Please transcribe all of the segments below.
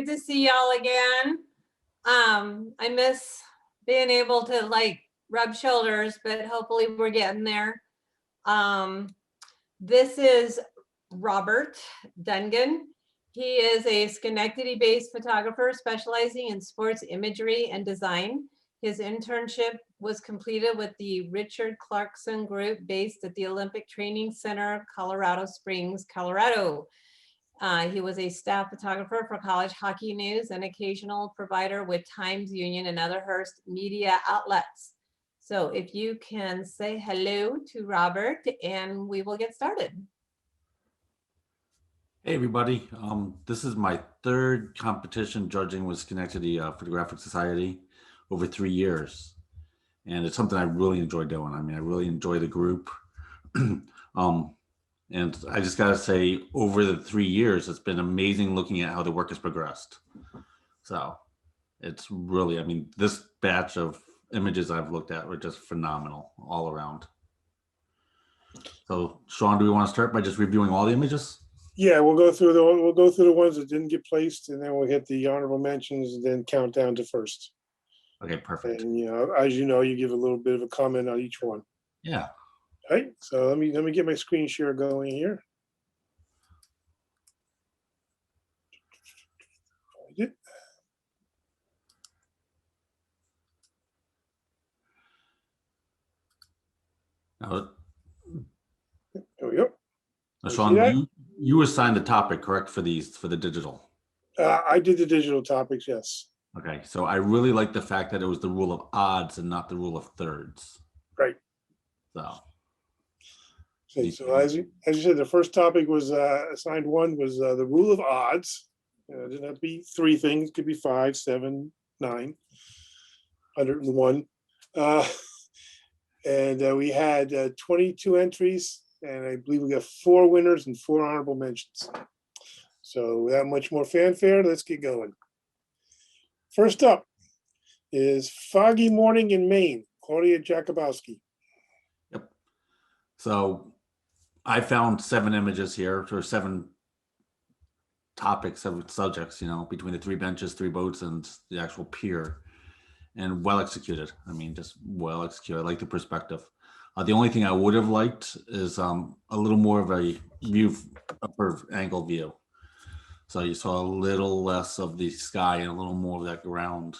good to see y'all again. I miss being able to like rub shoulders, but hopefully we're getting there. This is Robert Dungan. He is a Schenectady-based photographer specializing in sports imagery and design. His internship was completed with the Richard Clarkson Group based at the Olympic Training Center, Colorado Springs, Colorado. He was a staff photographer for College Hockey News and occasional provider with Times Union and other Hearst media outlets. So if you can say hello to Robert and we will get started. Hey everybody, this is my third competition judging with Schenectady Photographic Society over 3 years. And it's something I really enjoy doing. I mean, I really enjoy the group. And I just gotta say, over the 3 years, it's been amazing looking at how the work has progressed. So it's really, I mean, this batch of images I've looked at were just phenomenal all around. So Sean, do we want to start by just reviewing all the images? Yeah, we'll go through the ones that didn't get placed, and then we'll hit the honorable mentions, and then count down to first. Okay, perfect. And as you know, you give a little bit of a comment on each one. Yeah. All right. So let me get my screen share going here. Find it. Now, There we go. Sean, you assigned the topic, correct, for the digital? I did the digital topics, yes. Okay, so I really like the fact that it was the rule of odds and not the rule of thirds. Right. So as you said, the first topic was assigned one was the rule of odds. It didn't have to be 3 things; it could be 5, 7, 9, 101. And we had 22 entries, and I believe we got 4 winners and 4 honorable mentions. So without much more fanfare, let's get going. First up is Foggy Morning in Maine, Claudia Jakubowski. Yep. So I found 7 images here, or 7 topics, 7 subjects, between the 3 benches, 3 boats, and the actual pier. And well executed. I mean, just well executed. I like the perspective. The only thing I would have liked is a little more of a upper angle view. So you saw a little less of the sky and a little more of that ground.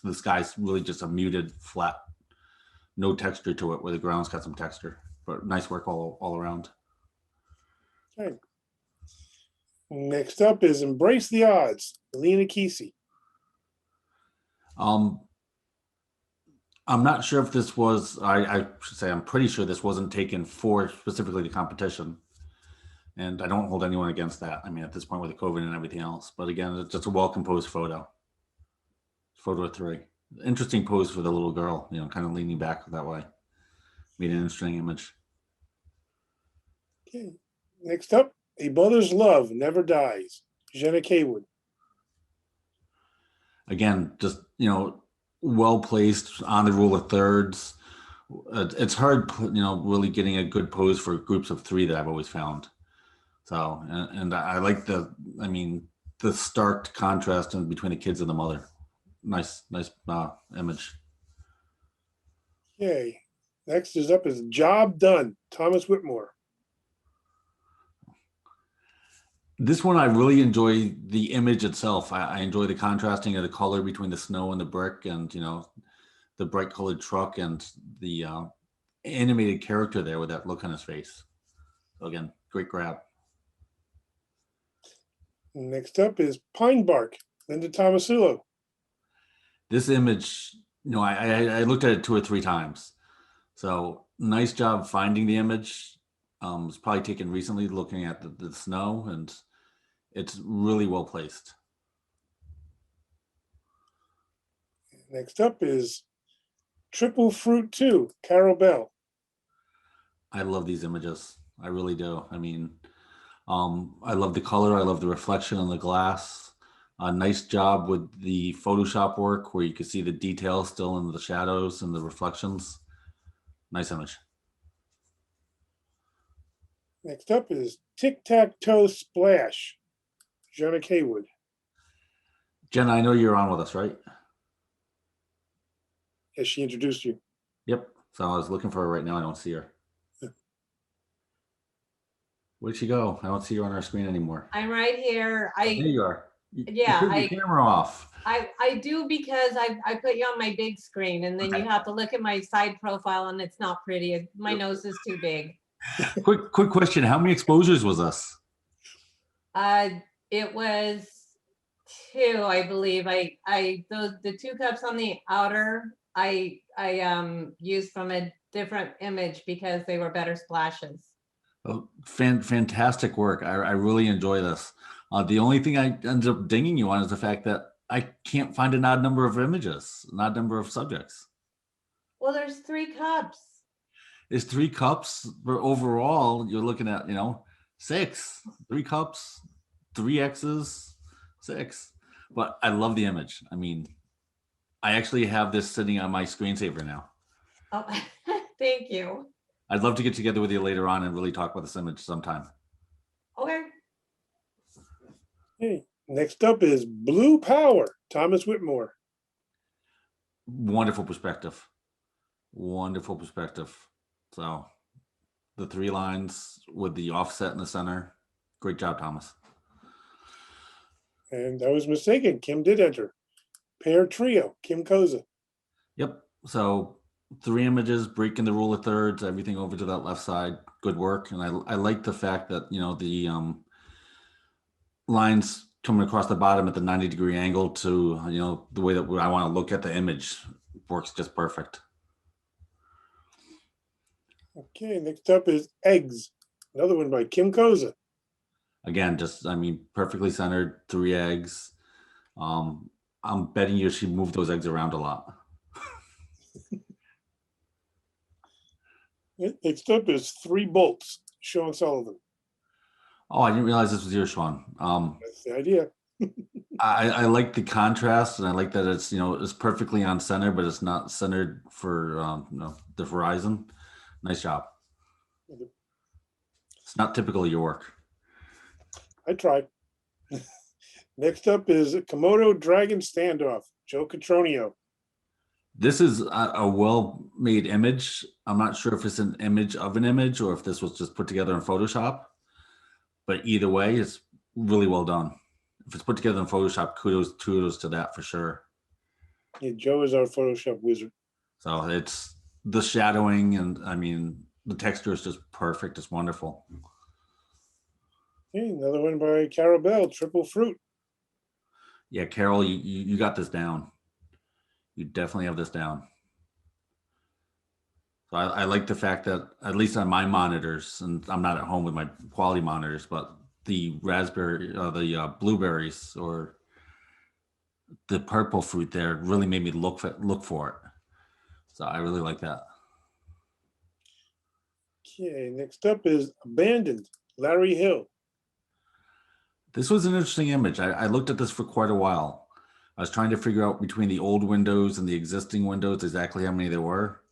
The sky's really just a muted, flat, no texture to it, where the ground's got some texture. But nice work all around. Okay. Next up is Embrace the Odds, Alina Kesey. I'm not sure if this was, I should say, I'm pretty sure this wasn't taken for specifically the competition. And I don't hold anyone against that. I mean, at this point with the COVID and everything else. But again, it's just a well-composed photo. Photo 3. Interesting pose for the little girl, kind of leaning back that way. Made an interesting image. Okay. Next up, A Mother's Love Never Dies, Jenna Kaywood. Again, just, well placed on the rule of thirds. It's hard, really getting a good pose for groups of 3 that I've always found. So, and I like the stark contrast between the kids and the mother. Nice image. Okay. Next is Job Done, Thomas Whitmore. This one, I really enjoy the image itself. I enjoy the contrasting of the color between the snow and the brick, and the bright colored truck and the animated character there with that look on his face. So again, great grab. Next up is Pine Bark, Linda Tomasulo. This image, I looked at it 2 or 3 times. So nice job finding the image. It's probably taken recently, looking at the snow, and it's really well placed. Next up is Triple Fruit 2, Carol Bell. I love these images. I really do. I mean, I love the color. I love the reflection on the glass. A nice job with the Photoshop work where you can see the details still in the shadows and the reflections. Nice image. Next up is Tic Tac Toe Splash, Jenna Kaywood. Jenna, I know you're on with us, right? As she introduced you. Yep. So I was looking for her right now. I don't see her. Where'd she go? I don't see her on our screen anymore. I'm right here. There you are. You Yeah, turned your camera off. I do because I put you on my big screen and then you Okay. have to look at my side profile and it's not pretty. My nose is too big. Quick question. How many exposures was this? It was 2, I believe. The 2 cups on the outer, I used from a different image because they were better splashes. Oh, fantastic work. I really enjoy this. The only thing I ended up dinging you on is the fact that I can't find an odd number of images, an odd number of subjects. Well, there's 3 cups. It's 3 cups, but overall you're looking at, 6, 3 cups, 3 X's, 6. But I love the image. I mean, I actually have this sitting on my screensaver now. Oh, thank you. I'd love to get together with you later on and really talk about this image sometime. Okay. Hey, next up is Blue Power, Thomas Whitmore. Wonderful perspective. Wonderful perspective. So the 3 lines with the offset in the center. Great job, Thomas. And I was mistaken. Kim did enter. Pear Trio, Kim Koza. Yep. So 3 images, breaking the rule of thirds, everything over to that left side. Good work. And I like the fact that, the lines coming across the bottom at the 90-degree angle to, the way that I want to look at the image works just perfect. Okay, next up is Eggs, another one by Kim Koza. Again, perfectly centered, 3 eggs. I'm betting you she moved those eggs around a lot. Next up is 3 Bolts, Sean Sullivan. Oh, I didn't realize this was yours, Sean. That's the idea. I like the contrast, and I like that it's perfectly on center, but it's not centered for the horizon. Nice job. It's not typical of your work. I tried. Next up is Komodo Dragon Standoff, Joe Catronio. This is a well-made image. I'm not sure if it's an image of an image or if this was just put together in Photoshop, but either way, it's really well done. If it's put together in Photoshop, kudos to that for sure. Yeah, Joe is our Photoshop wizard. So it's the shadowing and the texture is just perfect. It's wonderful. Okay, another one by Carol Bell, Triple Fruit. Yeah, Carol, you got this down. You definitely have this down. So I like the fact that at least on my monitors, and I'm not at home with my quality monitors, but the blueberries or the purple fruit there really made me look for it. So I really like that. Okay, next up is Abandoned, Larry Hill. This was an interesting image. I looked at this for quite a while. I was trying to figure out between the old windows and the existing windows exactly how many there were.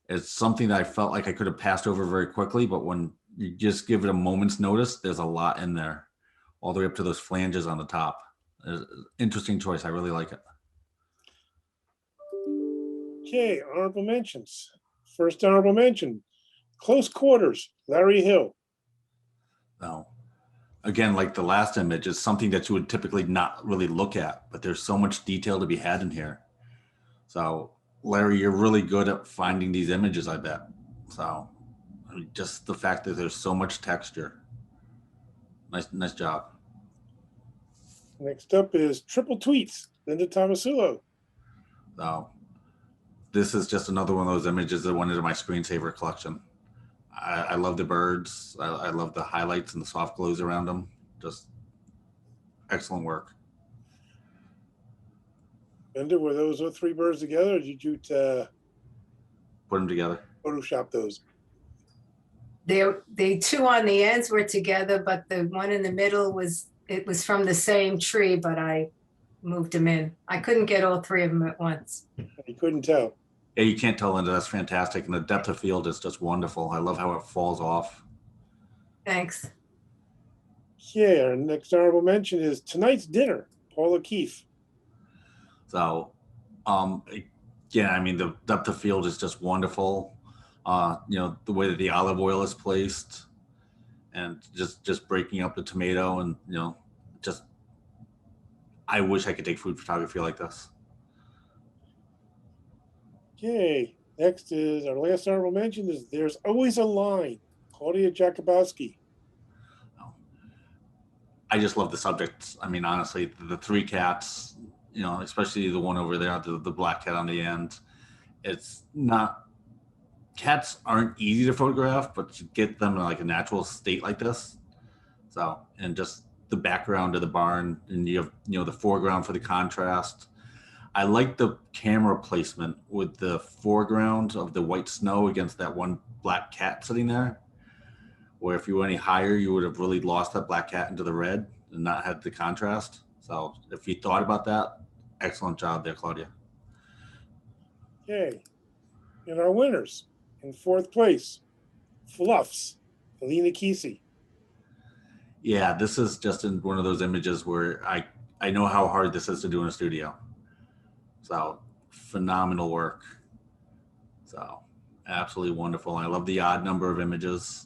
It's something that I felt like I could have passed over very quickly, but when you just give it a moment's notice, there's a lot in there, all the way up to those flanges on the top. Interesting choice. I really like it. Okay, honorable mentions. First honorable mention, Close Quarters, Larry Hill. Now, again, like the last image, is something that you would typically not really look at, but there's so much detail to be had in here. So, Larry, you're really good at finding these images, I bet. So, just the fact that there's so much texture. Nice job. Next up is Triple Tweets, Linda Tomasulo. So, this is just another one of those images that went into my screensaver collection. I love the birds. I love the highlights and the soft glows around them. Just excellent work. Linda, were those 3 birds together, or did you Put them together. Photoshop those? The 2 on the ends were together, but the one in the middle was from the same tree, but I moved them in. I couldn't get all 3 of them at once. You couldn't tell. Yeah, you can't tell, Linda. That's fantastic. And the depth of field is just wonderful. I love how it falls off. Thanks. Okay, our next honorable mention is Tonight's Dinner, Paula Keefe. So, again, I mean, the depth of field is just wonderful. You know, the way that the olive oil is placed and just breaking up the tomato and, you know, just, I wish I could take food photography like this. Okay, next is our last honorable mention is There's Always a Line, Claudia Jakubowski. I just love the subjects. I mean, honestly, the three cats, you know, especially the one over there, the black cat on the end. It's not, cats aren't easy to photograph, but you get them in like a natural state like this. So, and just the background of the barn, and you have, you know, the foreground for the contrast. I like the camera placement with the foreground of the white snow against that one black cat sitting there. Where if you were any higher, you would have really lost that black cat into the red and not had the contrast. So if you thought about that, excellent job there, Claudia. Okay, and our winners in fourth place, Fluffs, Alina Kesey. Yeah, this is just in one of those images where I know how hard this is to do in a studio. So phenomenal work. So absolutely wonderful. I love the odd number of images,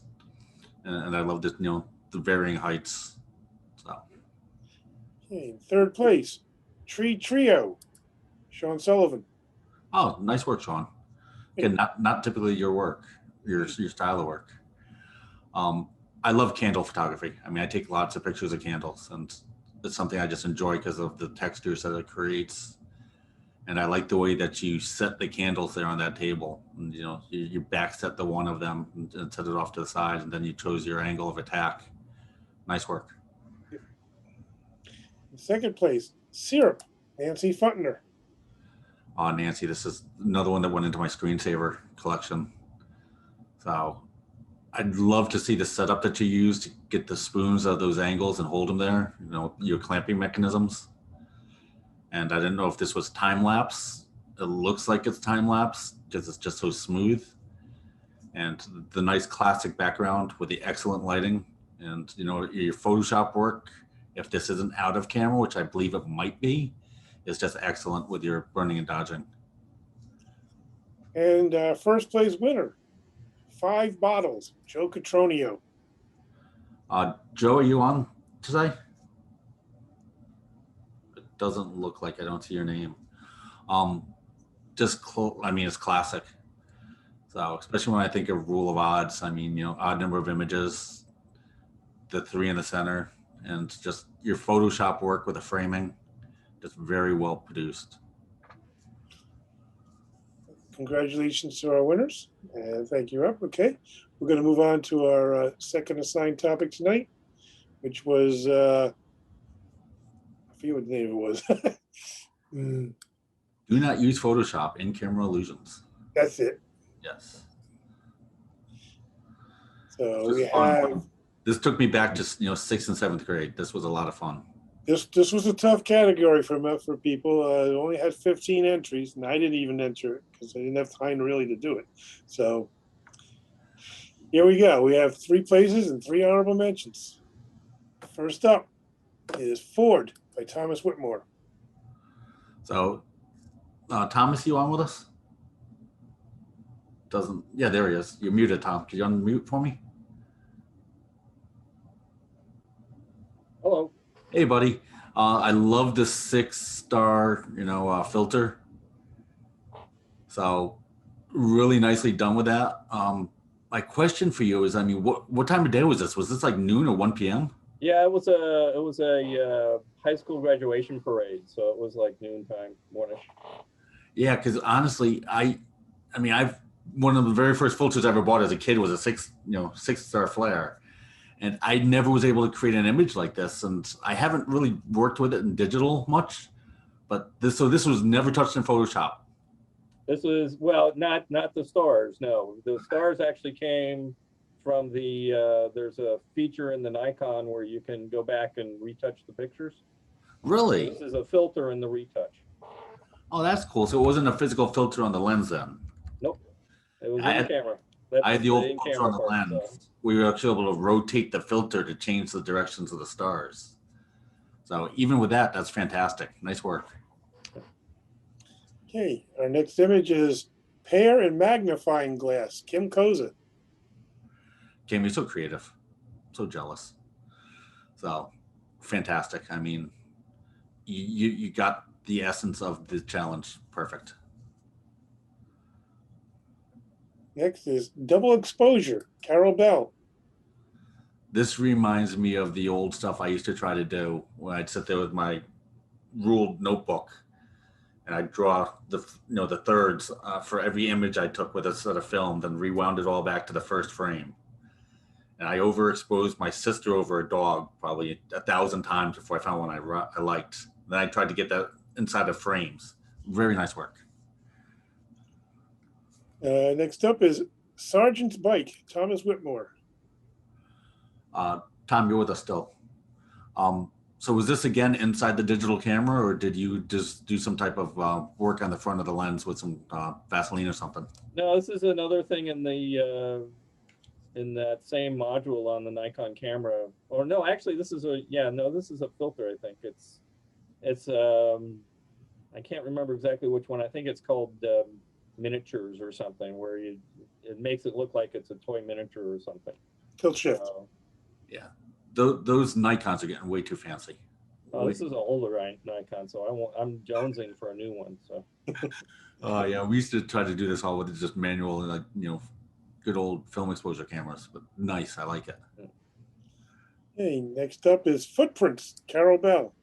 and I love the, you know, the varying heights. So Okay, in third place, Tree Trio, Sean Sullivan. oh, nice work, Sean. Again, not typically your work, your style of work. I love candle photography. I mean, I take lots of pictures of candles, and it's something I just enjoy because of the textures that it creates. And I like the way that you set the candles there on that table. And, you know, you back set the one of them and set it off to the side, and then you chose your angle of attack. Nice work. In second place, Syrup, Nancy Funtner. Nancy, this is another one that went into my screensaver collection. So I'd love to see the setup that you use to get the spoons out of those angles and hold them there, you know, your clamping mechanisms. And I didn't know if this was time lapse. It looks like it's time lapse because it's just so smooth. And the nice classic background with the excellent lighting and, you know, your Photoshop work, if this isn't out of camera, which I believe it might be, is just excellent with your burning and dodging. And first place winner, 5 Bottles, Joe Catronio. Joe, are you on today? It doesn't look like I don't see your name. I mean, it's classic. So especially when I think of rule of odds, I mean, you know, odd number of images, the 3 in the center, and just your Photoshop work with the framing, just very well produced. Congratulations to our winners, and thank you, Rob. Okay, we're going to move on to our second assigned topic tonight, which was, I forget what the name it was. Do not use Photoshop in camera illusions. That's it. Yes. So we have. This took me back to, you know, 6th and 7th grade. This was a lot of fun. This was a tough category for people. It only had 15 entries, and I didn't even enter it because I didn't have time really to do it. So here we go. We have 3 places and 3 honorable mentions. First up is Ford by Thomas Whitmore. So, Thomas, you on with us? Doesn't, yeah, there he is. You're muted, Tom. Could you unmute for me? Hello. Hey, buddy. I love the 6-star, you know, filter. So really nicely done with that. My question for you is, I mean, what time of day was this? Was this like noon or 1 p.m.? Yeah, it was a high school graduation parade, so it was like noontime, mornish. Yeah, because honestly, I mean, one of the very first filters I ever bought as a kid was a 6-star flare. And I never was able to create an image like this. And I haven't really worked with it in digital much, but this was never touched in Photoshop. This was, well, not the stars. No, the stars actually came from there's a feature in the Nikon where you can go back and retouch the pictures. Really? This is a filter in the retouch. Oh, that's cool. So it wasn't a physical filter on the lens then? Nope. It was in the camera. I had the old filter on the part, lens. so. We were actually able to rotate the filter to change the directions of the stars. So even with that, that's fantastic. Nice work. Okay, our next image is Pear and Magnifying Glass, Kim Koza. Jamie, you're so creative, so jealous. So fantastic. I mean, you got the essence of the challenge perfect. Next is Double Exposure, Carol Bell. This reminds me of the old stuff I used to try to do when I'd sit there with my ruled notebook and I'd draw the thirds for every image I took with a set of film, then rewound it all back to the first frame. And I overexposed my sister over a dog probably 1,000 times before I found one I liked. Then I tried to get that inside of frames. Very nice work. Next up is Sergeant's Bike, Thomas Whitmore. Tom, you're with us still. So was this again inside the digital camera, or did you just do some type of work on the front of the lens with some Vaseline or something? No, this is another thing in the in that same module on the Nikon camera. Or no, actually, this is this is a filter. I think it's I can't remember exactly which one. I think it's called miniatures or something, where it makes it look like it's a toy miniature or something. Tilt shift. Yeah, those Nikons are getting way too fancy. This is an older Nikon, so I'm jonesing for a new one. So. Yeah, we used to try to do this all with just manual, like good old film exposure cameras. But nice, I like it. Okay, next up is Footprints, Carol Bell.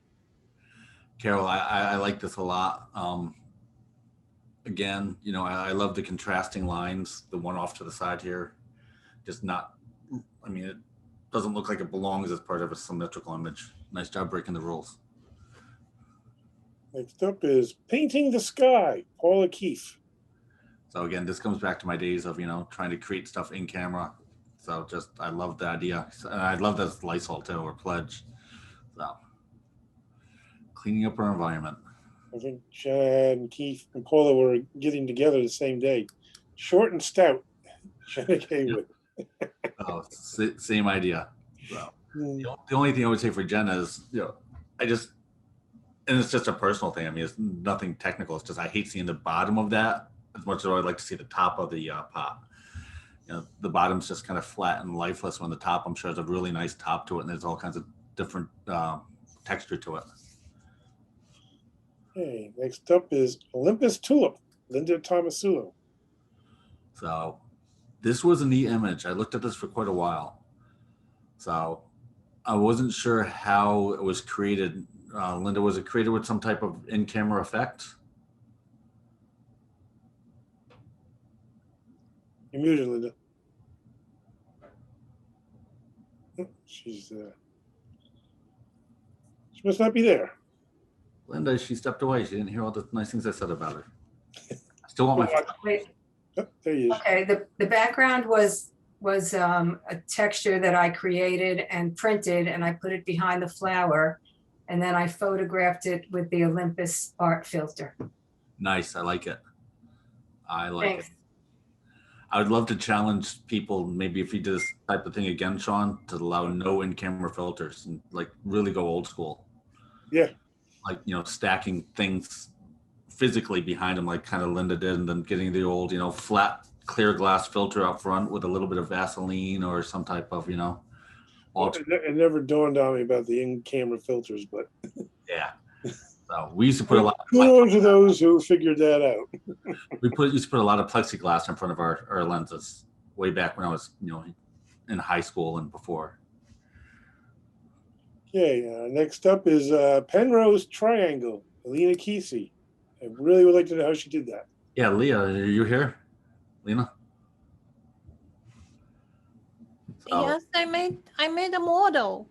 Carol, I like this a lot. Again, I love the contrasting lines, the one off to the side here. Just not, I mean, it doesn't look like it belongs as part of a symmetrical image. Nice job breaking the rules. Next up is Painting the Sky, Paula Keefe. So again, this comes back to my days of, trying to create stuff in camera. So I love the idea. And I love that it's Lysol too, or Pledge. So cleaning up our environment. I think Chad, Keith, and Paula were getting together the same day. Short and stout, Jenna Haywood. Oh, same idea. So Mm. the only thing I would say for Jenna is, and it's just a personal thing. I mean, it's nothing technical. It's just I hate seeing the bottom of that as much as I'd like to see the top of the pot. The bottom's just kind of flat and lifeless, when the top, I'm sure, has a really nice top to it, and there's all kinds of different texture to it. Okay, next up is Olympus Tulip, Linda Tomasulo. So this was a neat image. I looked at this for quite a while. So I wasn't sure how it was created. Linda, was it created with some type of in-camera effect? You're muted, Linda. She must not be there. Linda, she stepped away. She didn't hear all the nice things I said about her. I still want my. Wait, Oh, there he is. okay, the background was a texture that I created and printed, and I put it behind the flower, and then I photographed it with the Olympus art filter. Nice. I like it. I like Thanks. it. I would love to challenge people, maybe if you did this type of thing again, Sean, to allow no in-camera filters and really go old school. Yeah. Stacking things physically behind them, like kind of Linda did, and then getting the old, flat clear glass filter up front with a little bit of Vaseline or some type of, It never dawned on me about the in-camera filters, but yeah. So we used to put a lot. kudos to those who figured that out. Used to put a lot of plexiglass in front of our lenses way back when I was, in high school and before. Okay, next up is Penrose Triangle, Alina Kesey. I really would like to know how she did that. Yeah, Leah, are you here? Lena? Oh. Yes, I made a model.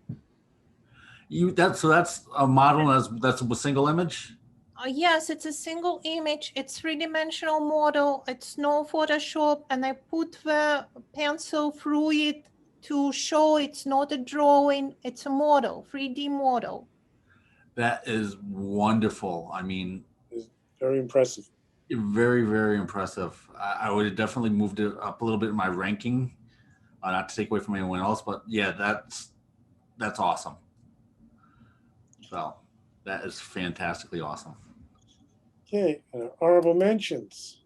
That's a model, that's a single image? Yes, it's a single image. It's three-dimensional model. It's no Photoshop, and I put the pencil through it to show it's not a drawing. It's a model, 3D model. That is wonderful. I mean, Very impressive. very, very impressive. I would have definitely moved it up a little bit in my ranking, not to take away from anyone else, but yeah, that's awesome. So that is fantastically awesome. Okay, honorable mentions.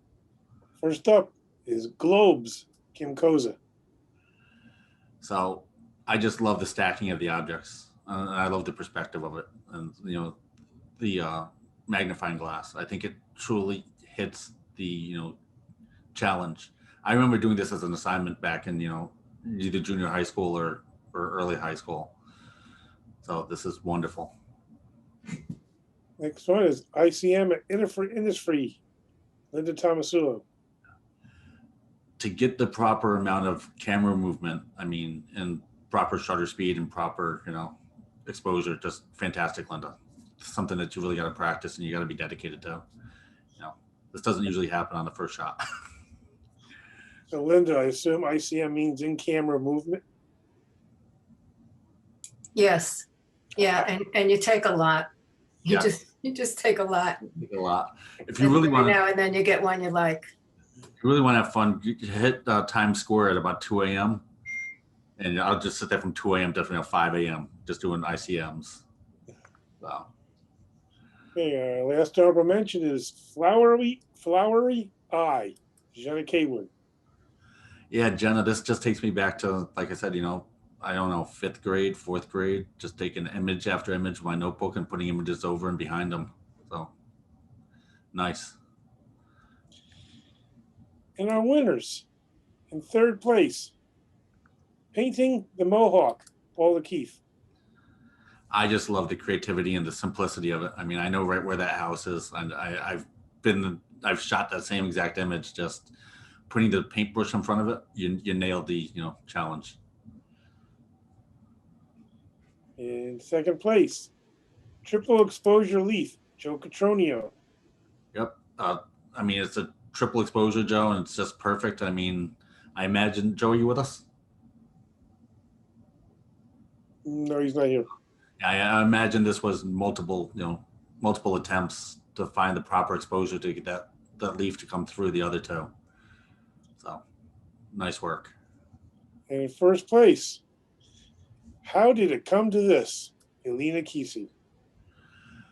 First up is Globes, Kim Koza. So I just love the stacking of the objects. I love the perspective of it, and the magnifying glass. I think it truly hits the challenge. I remember doing this as an assignment back in either junior high school or early high school. So this is wonderful. Next one is ICM at Innisfree, Linda Tomasulo. To get the proper amount of camera movement, and proper shutter speed and proper exposure, just fantastic, Linda. Something that you really got to practice and you got to be dedicated to. This doesn't usually happen on the first shot. So Linda, I assume ICM means in-camera movement? Yes. Yeah, and you take a lot. You Yeah. just take a lot. A lot. If you really Every want to, now and then you get one you like. have fun, you hit Times Square at about 2 a.m. and I'll just sit there from 2 a.m. to 5 a.m. just doing ICMs. So Okay, last honorable mention is Flowery Eye, Jenna Kaywood. yeah, Jenna, this just takes me back to, like I said, I don't know, 5th grade, 4th grade, just taking image after image of my notebook and putting images over and behind them. So nice. And our winners in third place, Painting the Mohawk, Paula Keith. I just love the creativity and the simplicity of it. I know right where that house is, and I've shot that same exact image. Just putting the paintbrush in front of it, you nailed the challenge. In second place, Triple Exposure Leaf, Joe Catronio. Yep. It's a triple exposure, Joe, and it's just perfect. I imagine, Joe, are you with us? No, he's not here. I imagine this was multiple attempts to find the proper exposure to get that leaf to come through the other two. So nice work. And in first place, How Did It Come to This, Elena Kesey.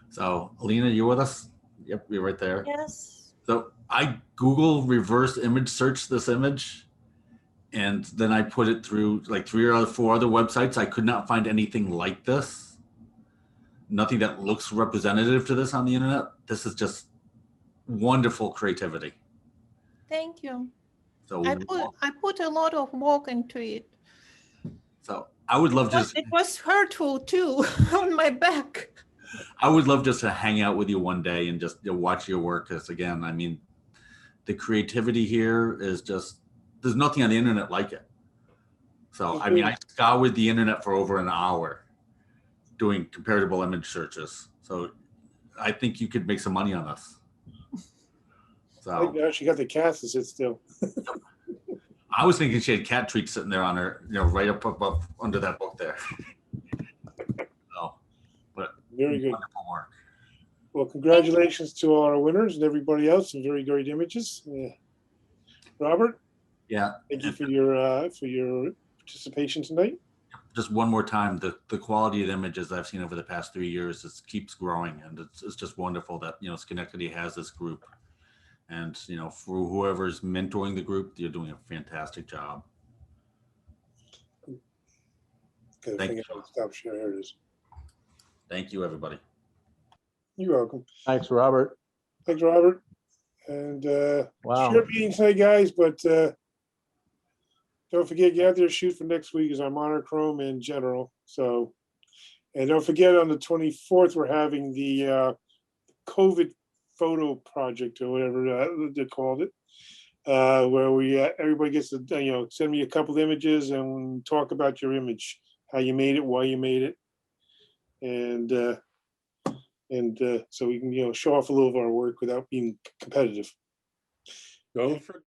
So Alina, you with us? Yep, you're right there. Yes. So I Google reverse image search this image, and then I put it through like 3 or 4 other websites. I could not find anything like this. Nothing that looks representative to this on the internet. This is just wonderful creativity. Thank you. So I put a lot of work into it. So I would love It was hurtful too on my back. I would love just to hang out with you one day and just watch your work. Because again, the creativity here is just, there's nothing on the internet like it. So, I scoured the internet for over an hour doing comparable image searches. So I think you could make some money on this. I think now she got the cats to sit still. I was thinking she had cat treats sitting there on her, right up under that book there. So, but Very good. wonderful work. Well, congratulations to all our winners and everybody else. Some very great images. Robert, Yeah. thank you for your participation tonight. Just one more time, the quality of the images I've seen over the past 3 years just keeps growing, and it's just wonderful that Schenectady has this group, and for whoever's mentoring the group, you're doing a fantastic job. Okay, Thank you. Stop sharing. Here it is. Thank you, everybody. You're welcome. Thanks, Robert. Thanks, Robert. And Wow. short meeting tonight, guys, but don't forget, get out there, shoot for next week is our monochrome in general. So, and don't forget on the 24th, we're having the COVID photo project or whatever they called it, where we everybody gets to send me a couple of images and talk about your image, how you made it, why you made it, and so we can show off a little of our work without being competitive. Don't forget